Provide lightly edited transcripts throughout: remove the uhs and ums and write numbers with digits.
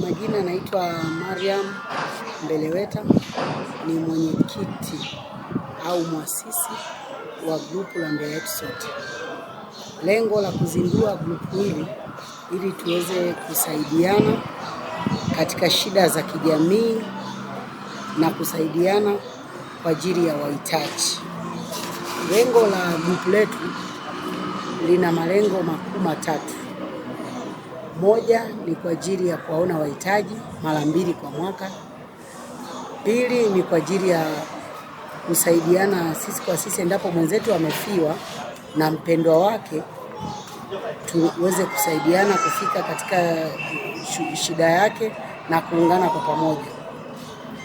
majina naitwa Mariam Mbeleweta, ni mwenyekiti au muasisi wa grupu la Mbeya Yetu Sote. Lengo la kuzindua grupu hili ili tuweze kusaidiana katika shida za kijamii na kusaidiana kwa ajili ya wahitaji. Lengo la grupu letu lina malengo makuu matatu. Moja ni kwa ajili ya kuwaona wahitaji mara 2 kwa mwaka. Pili ni kwa ajili ya kusaidiana sisi kwa sisi endapo mwenzetu amefiwa na mpendwa wake, tuweze kusaidiana kufika katika shida yake na kuungana kwa pamoja.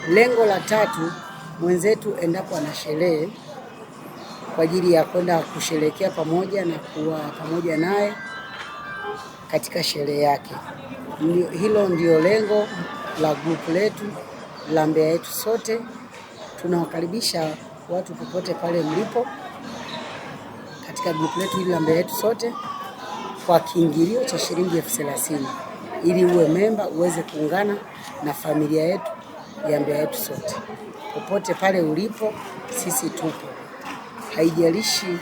Lengo la tatu, mwenzetu endapo ana sherehe, kwa ajili ya kwenda kusherehekea pamoja na kuwa pamoja naye katika sherehe yake. Hilo ndio lengo la grupu letu la Mbeya Yetu Sote. Tunawakaribisha watu popote pale mlipo katika grupu letu hili la Mbeya Yetu Sote kwa kiingilio cha shilingi 30,000 ili uwe memba uweze kuungana na familia yetu ya Mbeya Yetu Sote. Popote pale ulipo, sisi tupo. Haijalishi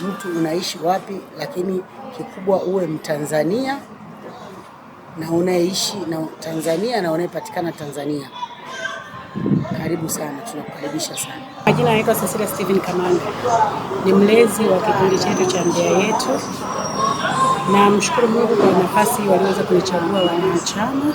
mtu unaishi wapi, lakini kikubwa uwe Mtanzania na unaishi na Tanzania na unayepatikana Tanzania. Karibu sana, tunakukaribisha sana. Majina yanaitwa Cecilia Steven Kamanga. Ni mlezi wa kikundi chetu cha Mbeya Yetu. Na mshukuru Mungu kwa nafasi waliweza kunichagua wanachama,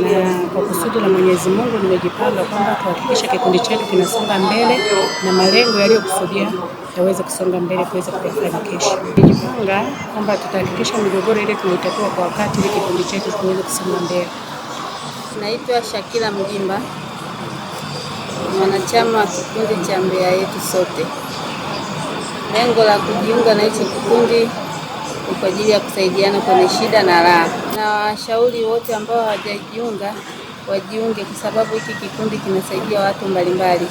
na kwa kusudi la Mwenyezi Mungu nimejipanga kwamba tuhakikishe kikundi chetu kinasonga mbele na malengo yaliyokusudia yaweze kusonga mbele kuweza kuyafanya kesho. Nimejipanga kwamba tutahakikisha migogoro ile tunaitatua kwa wakati ili kikundi chetu kiweze kusonga mbele. Naitwa Shakila Mjimba, mwanachama wa kikundi cha Mbeya Yetu Sote. Lengo la kujiunga na hicho kikundi ni kwa ajili ya kusaidiana kwenye shida na raha. Na washauri wote ambao hawajajiunga wajiunge, kwa sababu hiki kikundi kinasaidia watu mbalimbali,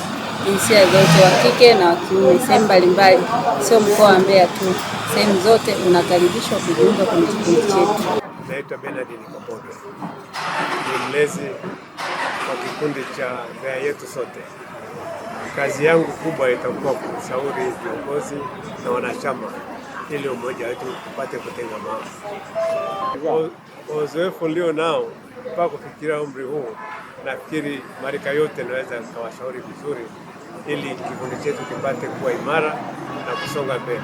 jinsia zote, wa kike na wa kiume, sehemu mbalimbali, sio mkoa wa Mbeya tu. Sehemu zote unakaribishwa kujiunga kwenye kikundi chetu. Naitwa Bernard Nikopodo, ni mlezi wa kikundi cha Mbeya Yetu Sote. Kazi yangu kubwa itakuwa kushauri viongozi na wanachama ili umoja wetu upate kutengamana. Uzoefu ndio nao mpaka kufikiria umri huu, nafikiri marika yote naweza kawashauri vizuri ili kikundi chetu kipate kuwa imara na kusonga mbele.